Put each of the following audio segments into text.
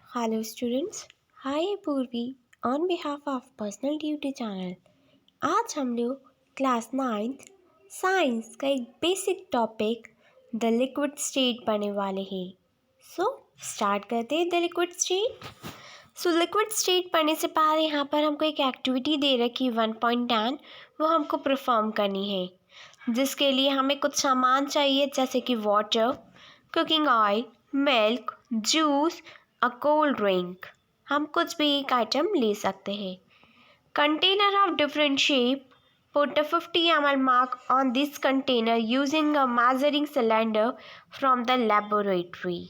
Hello students, hi पूर्वी on behalf of personal duty channel. आज हम लोग क्लास 9th साइंस का एक basic topic the liquid state पढ़ने वाले हैं। सो स्टार्ट करते हैं the liquid state. Liquid state पढ़ने से पहले यहाँ पर हमको एक एक्टिविटी दे रखी 1.10 वो हमको परफॉर्म करनी है, जिसके लिए हमें कुछ सामान चाहिए जैसे कि water, cooking oil, milk, juice, a cold drink. हम कुछ भी एक आइटम ले सकते हैं। Container of different shape, put a 50 ml mark on this container using a measuring cylinder from the laboratory।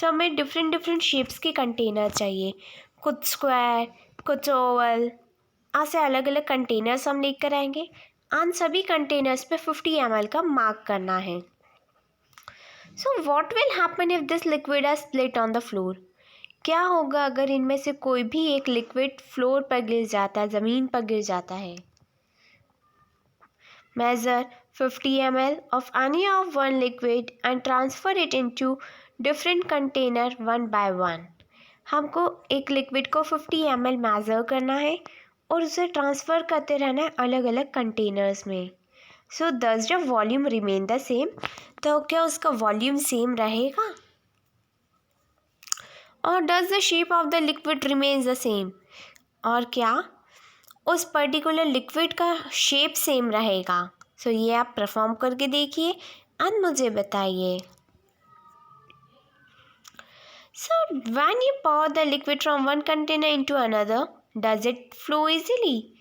हमें डिफरेंट शेप्स के कंटेनर चाहिए, कुछ स्क्वायर, कुछ ओवल, ऐसे अलग अलग कंटेनर्स हम लेकर आएंगे। उन सभी कंटेनर्स पे 50 ml का मार्क करना है। What will happen if this liquid are split on the floor? क्या होगा अगर इनमें से कोई भी एक लिक्विड फ्लोर पर गिर जाता है, ज़मीन पर गिर जाता है? Measure 50 ml of any of one liquid and transfer it into different container one by one। हमको एक लिक्विड को 50 ml मेज़र करना है और उसे ट्रांसफ़र करते रहना है अलग अलग कंटेनर्स में। दस जब वॉल्यूम रिमेन द सेम, तो क्या उसका वॉल्यूम सेम रहेगा? और does the shape of the liquid remains the same, और क्या उस पर्टिकुलर लिक्विड का शेप सेम रहेगा? ये आप परफॉर्म करके देखिए एंड मुझे बताइए। When you pour the liquid from one container into another, does it flow easily?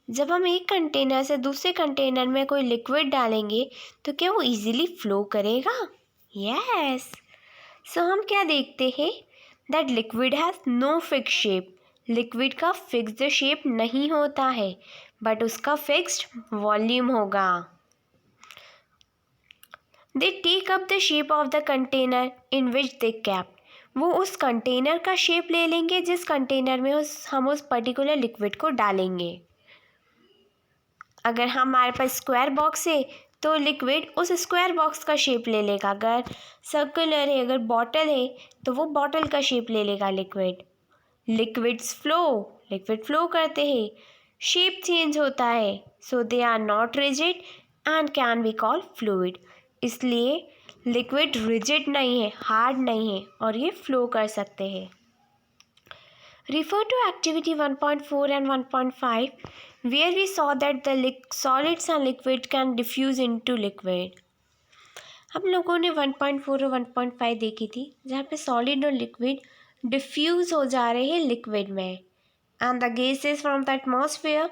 जब हम एक कंटेनर से दूसरे कंटेनर में कोई लिक्विड डालेंगे तो क्या वो इजीली फ्लो करेगा? यस। हम क्या देखते हैं that liquid has no fix shape. Liquid का फिक्स्ड शेप नहीं होता है, बट उसका फिक्स्ड वॉल्यूम होगा। They take up the shape of the container in which they kept. वो उस कंटेनर का शेप ले लेंगे जिस कंटेनर में हम उस पर्टिकुलर लिक्विड को डालेंगे। अगर हमारे पास स्क्वायर बॉक्स है तो लिक्विड उस स्क्वायर बॉक्स का शेप ले लेगा। अगर सर्कुलर है, अगर बॉटल है तो वो बॉटल का शेप ले लेगा लिक्विड। लिक्विड फ्लो करते हैं, शेप चेंज होता है, so they are not rigid and can be called fluid. इसलिए लिक्विड रिजिड नहीं है, हार्ड नहीं है, और ये फ्लो कर सकते हैं। Refer to activity 1.4 and 1.5 where we saw that the solids and liquid can diffuse into liquid। हम लोगों ने 1.4 और 1.5 देखी थी, जहाँ पे सॉलिड और लिक्विड डिफ्यूज़ हो जा रहे हैं लिक्विड में, and the gases from the atmosphere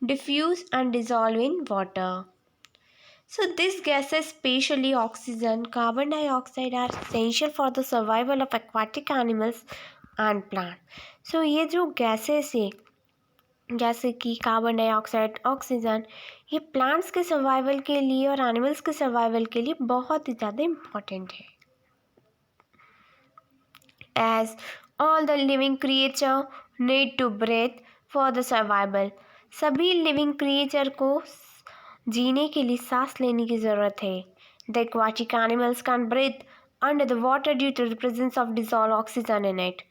diffuse and dissolve in water। These gases, especially oxygen, carbon dioxide, are essential for the survival of aquatic animals and plants। ये जो gases है जैसे कि कार्बन डाइऑक्साइड, ऑक्सीजन, ये plants के survival के लिए और एनिमल्स के सर्वाइवल के लिए बहुत ही ज़्यादा इम्पॉर्टेंट है। As all the living creature need to breathe for the survival. सभी लिविंग क्रिएचर को जीने के लिए सांस लेने की ज़रूरत है। The aquatic animals can breathe under the water due to the presence of dissolve oxygen in it.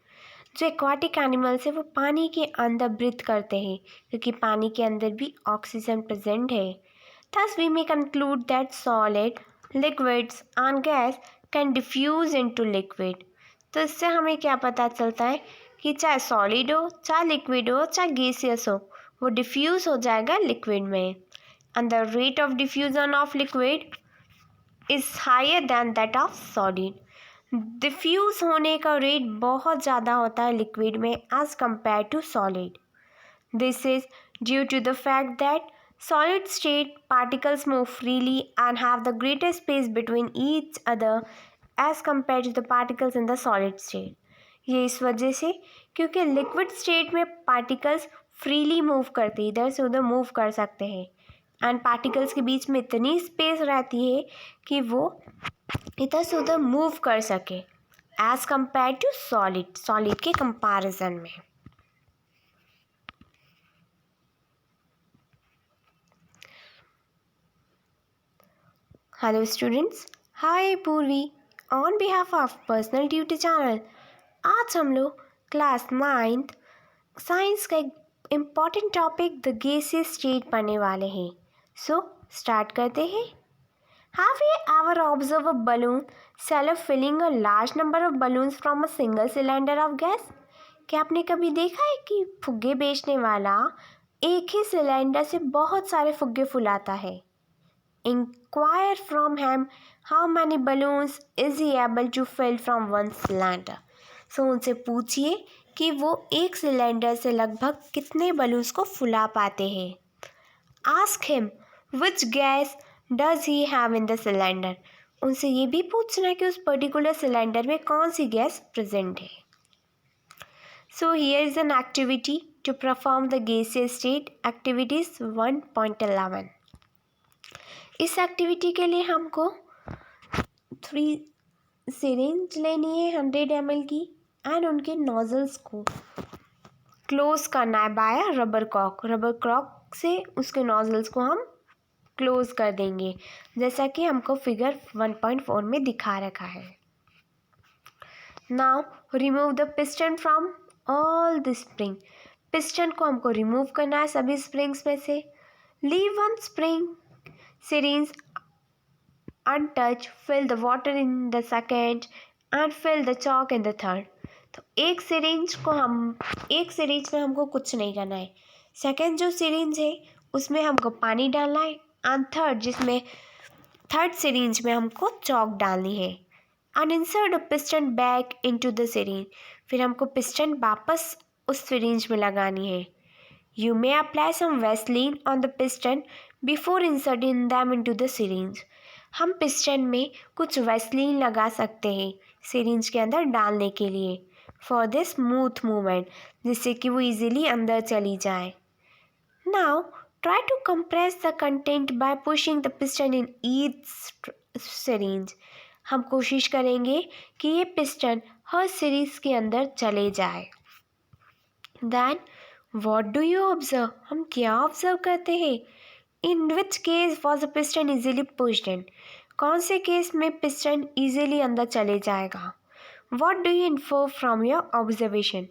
जो एक्वाटिक एनिमल्स है वो पानी के अंदर ब्रीथ करते हैं क्योंकि पानी के अंदर भी ऑक्सीजन प्रेजेंट है। Thus we may conclude that solid, liquids and gas can diffuse into liquid. तो इससे हमें क्या पता चलता है कि चाहे सॉलिड हो, चाहे लिक्विड हो, चाहे गैसियस हो, वो डिफ्यूज हो जाएगा लिक्विड में। And the rate of diffusion of liquid is higher than that of solid. Diffuse होने का रेट बहुत ज़्यादा होता है लिक्विड में as compare to solid. This is due to the fact that solid state particles move freely and have the greater space between each other as compare to the particles in the solid state. ये इस वजह से क्योंकि liquid state में particles freely move करते, इधर से उधर मूव कर सकते हैं, एंड पार्टिकल्स के बीच में इतनी स्पेस रहती है कि वो इधर से उधर मूव कर सके एज कम्पेयर टू सॉलिड के कंपैरिजन में। Hello students, hi Purvi on behalf of personal duty channel. आज हम लोग क्लास 9th साइंस का एक important topic the gaseous state पढ़ने वाले हैं। सो स्टार्ट करते हैं। Have you ever observed a balloon seller filling a large number of balloons from a single cylinder of gas? क्या आपने कभी देखा है कि फुग्गे बेचने वाला एक ही सिलेंडर से बहुत सारे फुग्गे फुलाता है? Inquire from him how many balloons is he able to fill from one cylinder. So उनसे पूछिए कि वो एक सिलेंडर से लगभग कितने बलून्स को फुला पाते हैं। Ask him which gas does he have in the cylinder. उनसे ये भी पूछना है कि उस पर्टिकुलर सिलेंडर में कौन सी गैस प्रेजेंट है। So here is an activity to perform the gaseous state. Activities 1.11. इस एक्टिविटी के लिए हमको 3 सिरिंज लेनी है 100 ml की एंड उनके नोजल्स को क्लोज करना है बाय रबर कॉक से उसके नोजल्स को हम क्लोज कर देंगे, जैसा कि हमको फिगर 1.4 में दिखा रखा है। Now remove the piston from all the spring. Piston को हमको रिमूव करना है सभी स्प्रिंग्स में से। Leave one spring syringe untouched, fill the water in the second and fill the chalk in the third. तो एक सिरिंज में हमको कुछ नहीं करना है। सेकेंड जो सिरिंज है उसमें हमको पानी डालना है एंड थर्ड सिरिंज में हमको चॉक डालनी है। And insert a piston back into the syringe. फिर हमको पिस्टन वापस उस सिरिंज में लगानी है। You may apply some Vaseline on the piston before inserting them into the syringe. हम पिस्टन में कुछ वैसलीन लगा सकते हैं सिरिंज के अंदर डालने के लिए फॉर द स्मूथ मूवमेंट, जिससे कि वो इजीली अंदर चली जाए। Now try to compress the content by pushing the piston in each syringe. हम कोशिश करेंगे कि ये पिस्टन हर सिरिंज के अंदर चले जाए। Then What do you observe? हम क्या ऑब्जर्व करते हैं? In which case was the piston easily pushed in? कौन से केस में पिस्टन इजीली अंदर चले जाएगा? What do you infer from your observation?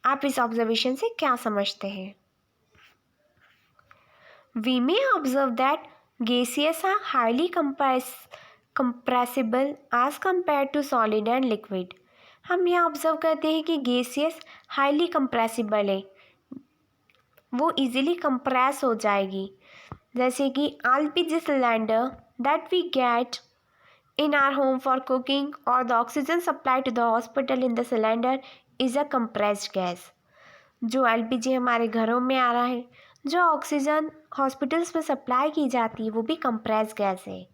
आप इस ऑब्जर्वेशन से क्या समझते हैं? We may observe that gaseous are highly compressible as compared to solid and liquid. हम यह ऑब्जर्व करते हैं कि गैसियस हाईली कंप्रेसिबल है, वो इजीली कंप्रेस हो जाएगी। जैसे कि LPG cylinder that we get in our home for cooking और the oxygen supply to the hospital in the cylinder is a compressed gas. जो एलपीजी हमारे घरों में आ रहा है, जो ऑक्सीजन हॉस्पिटल्स में सप्लाई की जाती है, वो भी कंप्रेस्ड गैस है।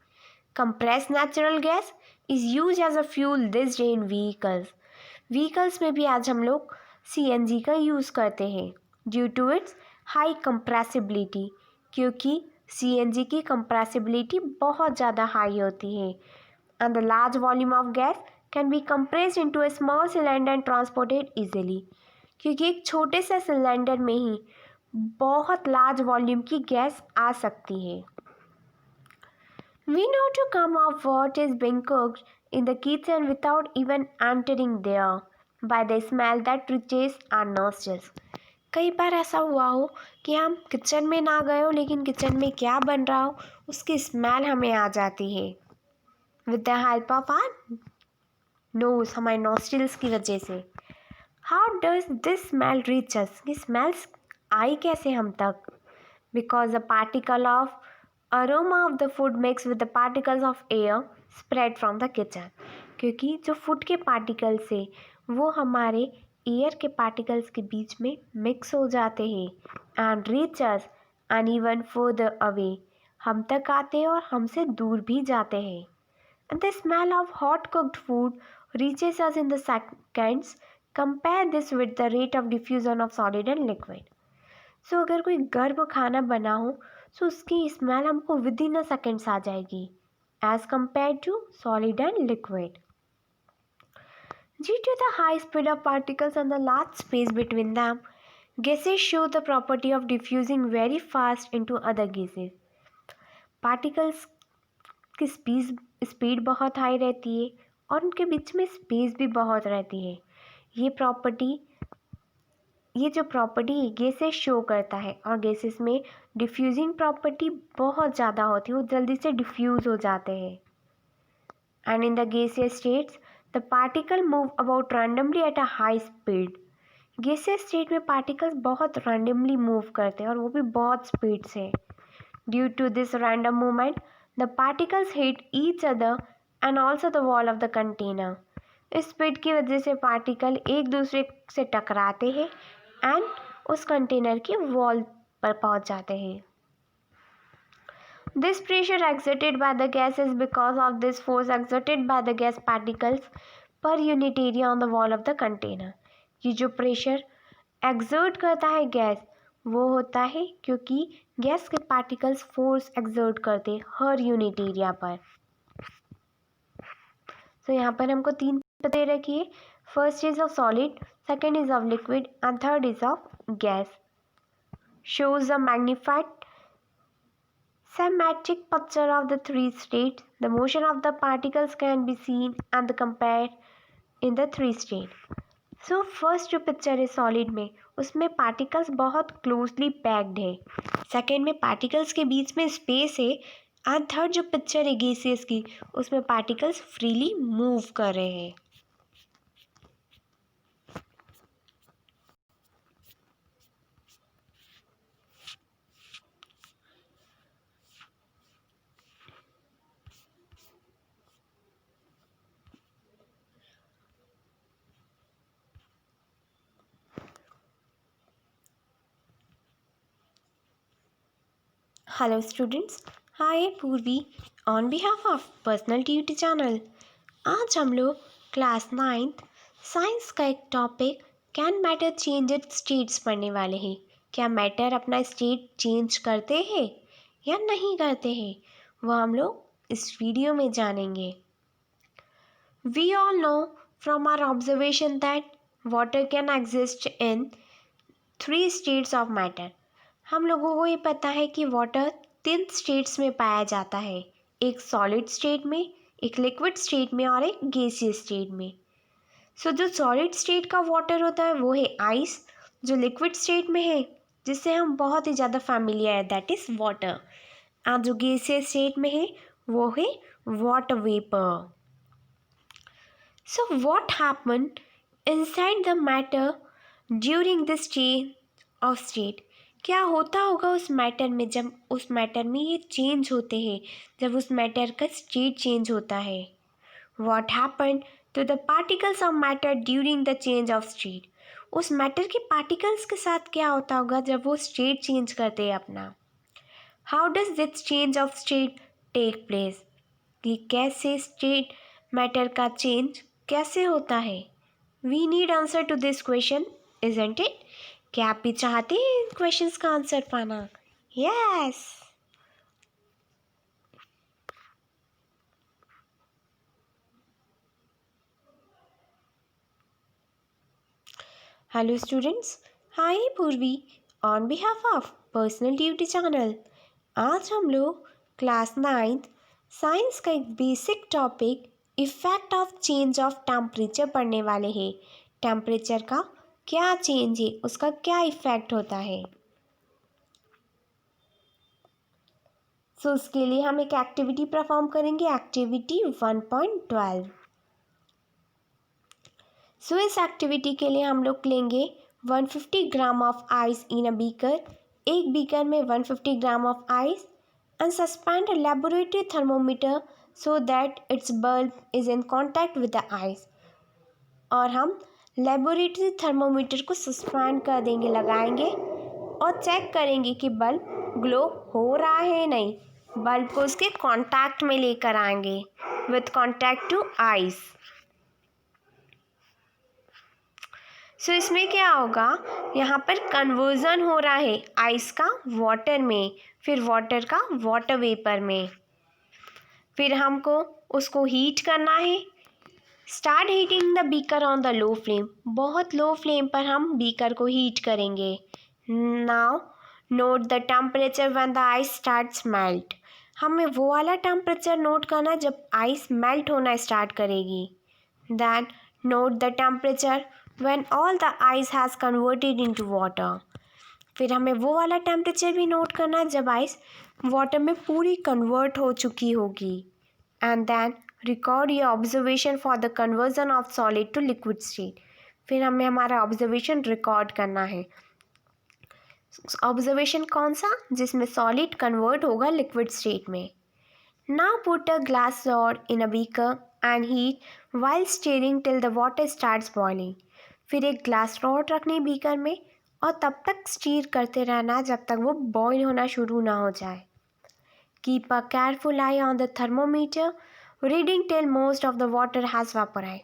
Compressed natural gas is use as a fuel this day in vehicles में भी आज हम लोग सीएनजी का यूज़ करते हैं due to its high compressibility, क्योंकि सीएनजी की कंप्रेसिबिलिटी बहुत ज़्यादा हाई होती है। And the large volume of gas can be compressed into a small cylinder and transported easily, क्योंकि एक छोटे से सिलेंडर में ही बहुत लार्ज वॉल्यूम की गैस आ सकती है। We know to come of what is being cooked in the kitchen without even entering there by the smell that reaches our nostrils. कई बार ऐसा हुआ हो कि हम किचन में ना गए हो, लेकिन किचन में क्या बन रहा हो उसकी स्मेल हमें आ जाती है with the help of our nose, हमारे नॉस्ट्रिल्स की वजह से। How does this smell reach us? ये स्मेल्स आई कैसे हम तक? Because the particle of aroma of the food mix with the particles of air spread from the kitchen. क्योंकि जो फूड के पार्टिकल्स है वो हमारे एयर के पार्टिकल्स के बीच में मिक्स हो जाते हैं and reach us and even further away, हम तक आते हैं और हमसे दूर भी जाते हैं। And the smell of hot cooked food reaches us in the seconds. Compare this with the rate of diffusion of solid and liquid. So अगर कोई गर्म खाना बना हो तो उसकी स्मेल हमको विद इन अ सेकेंड्स आ जाएगी as compare to solid and liquid. Due to the high speed of particles and the large space between them, gases show the property of diffusing very fast into other gases. Particles की speed बहुत high रहती है और उनके बीच में space भी बहुत रहती है। ये प्रॉपर्टी ये जो प्रॉपर्टी है गैसेस शो करता है, और गैसेस में डिफ्यूजिंग प्रॉपर्टी बहुत ज़्यादा होती है, वो जल्दी से डिफ्यूज हो जाते हैं. And in the gaseous states the particle move about randomly at a high speed. Gaseous state में पार्टिकल्स बहुत रैंडमली मूव करते हैं और वो भी बहुत स्पीड से. Due to this random movement the particles hit each other and also the wall of the container. इस स्पीड की वजह से पार्टिकल एक दूसरे से टकराते हैं एंड उस कंटेनर की वॉल पर पहुंच जाते हैं. This pressure exerted by the gas is because of this force exerted by the gas particles per unit area on the wall of the container. ये जो प्रेशर एक्सर्ट करता है गैस, वो होता है क्योंकि गैस के पार्टिकल्स फोर्स एक्सर्ट करते हर यूनिट एरिया पर. तो यहाँ पर हमको 3 पते रखिए. First is of solid, second is of liquid and third is of gas. Shows a magnified symmetric picture of the three states. The motion of the particles can be seen and compared in the three states. So first जो picture है solid में, उसमें particles बहुत closely packed है. Second में particles के बीच में space है. एंड थर्ड जो पिक्चर है गैसेस की, उसमें पार्टिकल्स फ्रीली मूव कर रहे हैं. Hello students, hi Purvi on behalf of personal tutee channel. आज हम लोग क्लास 9th साइंस का एक topic can matter change it states पढ़ने वाले हैं. क्या मैटर अपना स्टेट चेंज करते हैं या नहीं करते हैं, वो हम लोग इस वीडियो में जानेंगे. We all know from our observation that water can exist in 3 states of matter. हम लोगों को ये पता है कि वाटर 3 स्टेट्स में पाया जाता है. एक सॉलिड स्टेट में, एक लिक्विड स्टेट में और एक गैसियस स्टेट में. सो जो सॉलिड स्टेट का वाटर होता है वो है आइस. जो लिक्विड स्टेट में है, जिससे हम बहुत ही ज़्यादा फैमिलियर है, दैट इज़ वाटर. और जो गैसियस स्टेट में है वो है water vapour. So what happen inside the matter during this change of state. क्या होता होगा उस मैटर में, जब उस मैटर में ये चेंज होते हैं, जब उस मैटर का स्टेट चेंज होता है. What happen to the particles of matter during the change of state. उस मैटर के पार्टिकल्स के साथ क्या होता होगा जब वो स्टेट चेंज करते हैं अपना. How does this change of state take place. कि कैसे स्टेट मैटर का चेंज कैसे होता है. We need answer to this question, isn't it. क्या आप भी चाहते हैं इन क्वेश्चंस का आंसर पाना? Yes. Hello students, hi Purvi on behalf of personal tutee channel. आज हम लोग क्लास 9th साइंस का एक basic topic effect of change of temperature पढ़ने वाले हैं. टेम्परेचर का क्या चेंज है, उसका क्या इफेक्ट होता है. सो उसके लिए हम एक एक्टिविटी परफॉर्म करेंगे, एक्टिविटी 1.12. सो इस एक्टिविटी के लिए हम लोग लेंगे 150 gram of ice in a beaker. एक बीकर में 150 gram of ice and suspend a laboratory thermometer so that it's bulb is in contact with the ice. और हम लेबोरेटरी थर्मोमीटर को सस्पेंड कर देंगे, लगाएंगे और चेक करेंगे कि बल्ब ग्लो हो रहा है नहीं. बल्ब को उसके कांटेक्ट में लेकर आएंगे विथ कांटेक्ट टू आइस. सो इसमें क्या होगा, यहाँ पर कन्वर्जन हो रहा है आइस का वाटर में, फिर वाटर का वाटर वेपर में. फिर हमको उसको हीट करना है. Start heating the beaker on the low flame. बहुत लो फ्लेम पर हम बीकर को हीट करेंगे. Now note the temperature when the ice starts melt. हमें वो वाला टेम्परेचर नोट करना जब आइस मेल्ट होना स्टार्ट करेगी. Then note the temperature when all the ice has converted into water. फिर हमें वो वाला टेम्परेचर भी नोट करना है जब आइस वाटर में पूरी कन्वर्ट हो चुकी होगी. And then record your observation for the conversion of solid to liquid state. फिर हमें हमारा ऑब्जर्वेशन रिकॉर्ड करना है. ऑब्जर्वेशन कौन सा? जिसमें सॉलिड कन्वर्ट होगा लिक्विड स्टेट में. Now put a glass rod in a beaker and heat while steering till the water starts boiling. फिर एक ग्लास रॉड रखनी बीकर में और तब तक स्टीर करते रहना जब तक वो बॉईल होना शुरू ना हो जाए. Keep a careful I on the thermometer reading till most of the water has vaporise.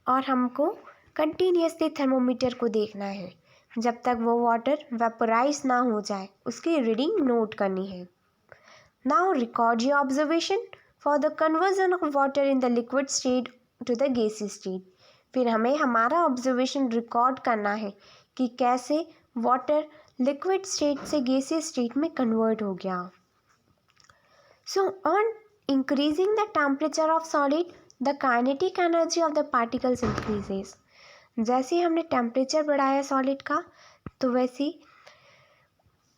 और हमको कंटिन्यूसली थर्मोमीटर को देखना है जब तक वो वाटर वेपोराइज ना हो जाए, उसकी रीडिंग नोट करनी है. Now record your observation for the conversion of water in the liquid state to the gaseous state. फिर हमें हमारा ऑब्जर्वेशन रिकॉर्ड करना है कि कैसे वाटर लिक्विड स्टेट से गैसी स्टेट में कन्वर्ट हो गया. So on increasing the temperature of solid the kinetic energy of the particles increases. जैसे हमने टेम्परेचर बढ़ाया सॉलिड का तो वैसे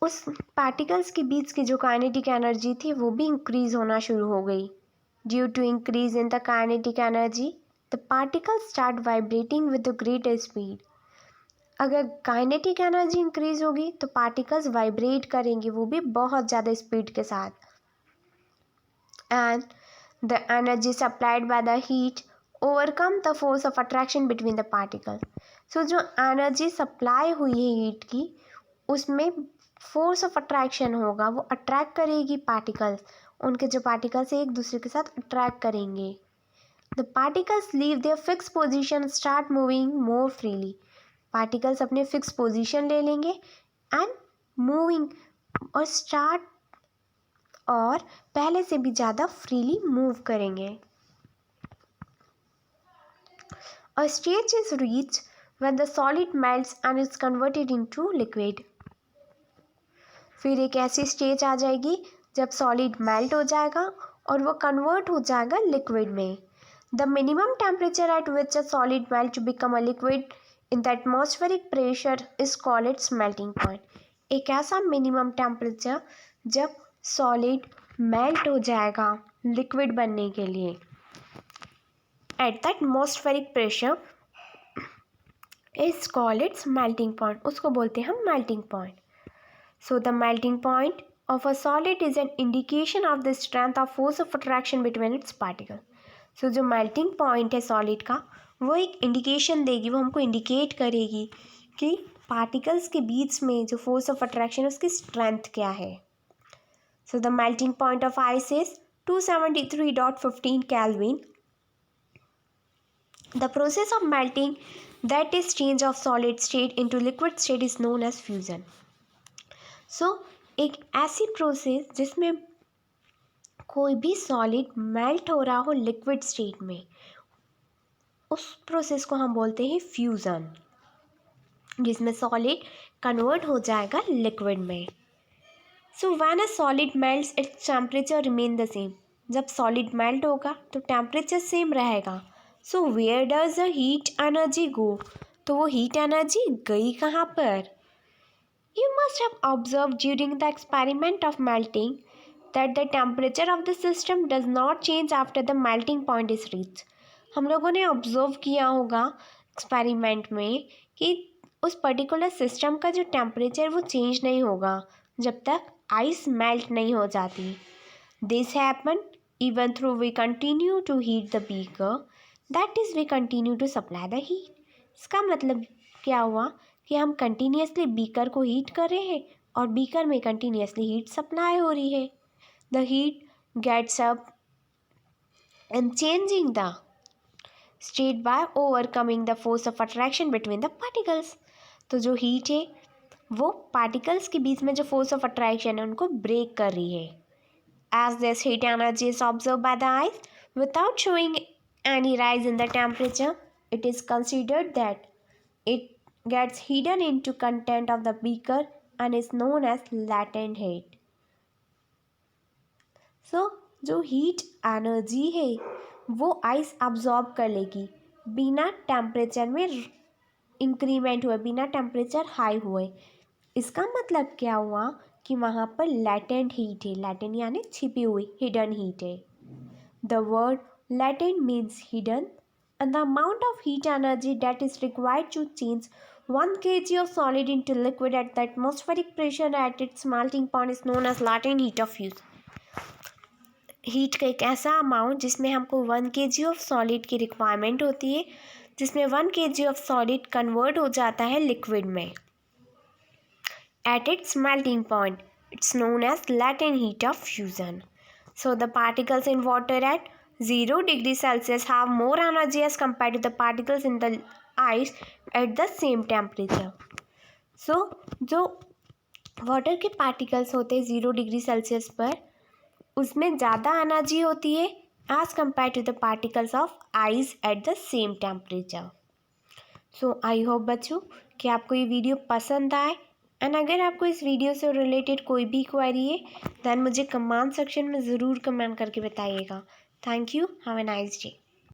उस पार्टिकल्स के बीच की जो काइनेटिक एनर्जी थी वो भी इंक्रीज होना शुरू हो गई. Due to increase in the kinetic energy the particles start vibrating with the greater speed. अगर काइनेटिक एनर्जी इंक्रीज होगी तो पार्टिकल्स वाइब्रेट करेंगे, वो भी बहुत ज़्यादा स्पीड के साथ. And the energy supplied by the heat overcome the force of attraction between the particle. So जो एनर्जी सप्लाई हुई है हीट की उसमें फोर्स ऑफ अट्रैक्शन होगा, वो अट्रैक्ट करेगी पार्टिकल्स, उनके जो पार्टिकल्स एक दूसरे के साथ अट्रैक्ट करेंगे. The particles leave their fix position start moving more freely. Particles अपने फिक्स पोजीशन ले लेंगे एंड मूविंग और स्टार्ट और पहले से भी ज़्यादा फ्रीली मूव करेंगे. A stage is reached when the solid melts and is converted into liquid. फिर एक ऐसी स्टेज आ जाएगी जब सॉलिड मेल्ट हो जाएगा और वो कन्वर्ट हो जाएगा लिक्विड में. The minimum temperature at which a solid melt to become a liquid in the atmospheric pressure is called its melting point. एक ऐसा मिनिमम टेम्परेचर जब सॉलिड मेल्ट हो जाएगा लिक्विड बनने के लिए at the atmospheric pressure is called its melting point. उसको बोलते हैं हम melting point. So the melting point of a solid is an indication of the strength of force of attraction between its particles. So जो melting point है solid का वो एक indication देगी, वो हमको indicate करेगी कि particles के बीच में जो force of attraction है उसकी strength क्या है. So the melting point of ice is 273.15 Kelvin. The process of melting, that is change of solid state into liquid state, is known as fusion. सो एक ऐसी प्रोसेस जिसमें कोई भी सॉलिड मेल्ट हो रहा हो लिक्विड स्टेट में, उस प्रोसेस को हम बोलते हैं फ्यूज़न, जिसमें सॉलिड कन्वर्ट हो जाएगा लिक्विड में. So when a solid melts its temperature remain the same. जब सॉलिड मेल्ट होगा तो टेम्परेचर सेम रहेगा. So where does the heat energy go. तो वो हीट एनर्जी गई कहाँ पर? You must have observed during the experiment of melting that the temperature of the system does not change after the melting point is reached. हम लोगों ने observe किया होगा एक्सपेरिमेंट में कि उस पर्टिकुलर सिस्टम का जो टेम्परेचर वो चेंज नहीं होगा जब तक आइस मेल्ट नहीं हो जाती. This happen even through we continue to heat the beaker, that is we continue to supply the heat. इसका मतलब क्या हुआ कि हम कंटिन्यूसली बीकर को हीट कर रहे हैं और बीकर में कंटिन्यूसली हीट सप्लाई हो रही है. The heat gets up and changing the state by overcoming the force of attraction between the particles. तो जो हीट है वो पार्टिकल्स के बीच में जो फोर्स ऑफ अट्रैक्शन है उनको ब्रेक कर रही है. As this heat energy is observe by the eyes without showing any rise in the temperature, it is considered that it gets hidden into content of the beaker and is known as latent heat. So जो heat energy है वो ice absorb कर लेगी बिना temperature में increment हुए, बिना temperature high हुए। इसका मतलब क्या हुआ कि वहाँ पर लैटेंट हीट है, लैटेंट यानी छिपी हुई, हिडन हीट है। The word latent means hidden, and the amount of heat energy that is required to change 1 kg of solid into liquid at the atmospheric pressure at its melting point is known as latent heat of fusion. Heat का एक ऐसा amount जिसमें हमको 1 kg of solid की requirement होती है, जिसमें 1 kg of solid convert हो जाता है लिक्विड में at its melting point. It's known as latent heat of fusion. So the particles in water at 0 degree Celsius have more energy as compared to the particles in the ice at the same temperature. So जो water के particles होते हैं 0 degree Celsius पर, उसमें ज़्यादा energy होती है as compare to the particles of ice at the same temperature. So I hope बच्चों कि आपको ये वीडियो पसंद आए, एंड अगर आपको इस वीडियो से रिलेटेड कोई भी क्वेरी है दैन मुझे कमेंट सेक्शन में ज़रूर कमेंट करके बताइएगा। Thank you, have a nice day.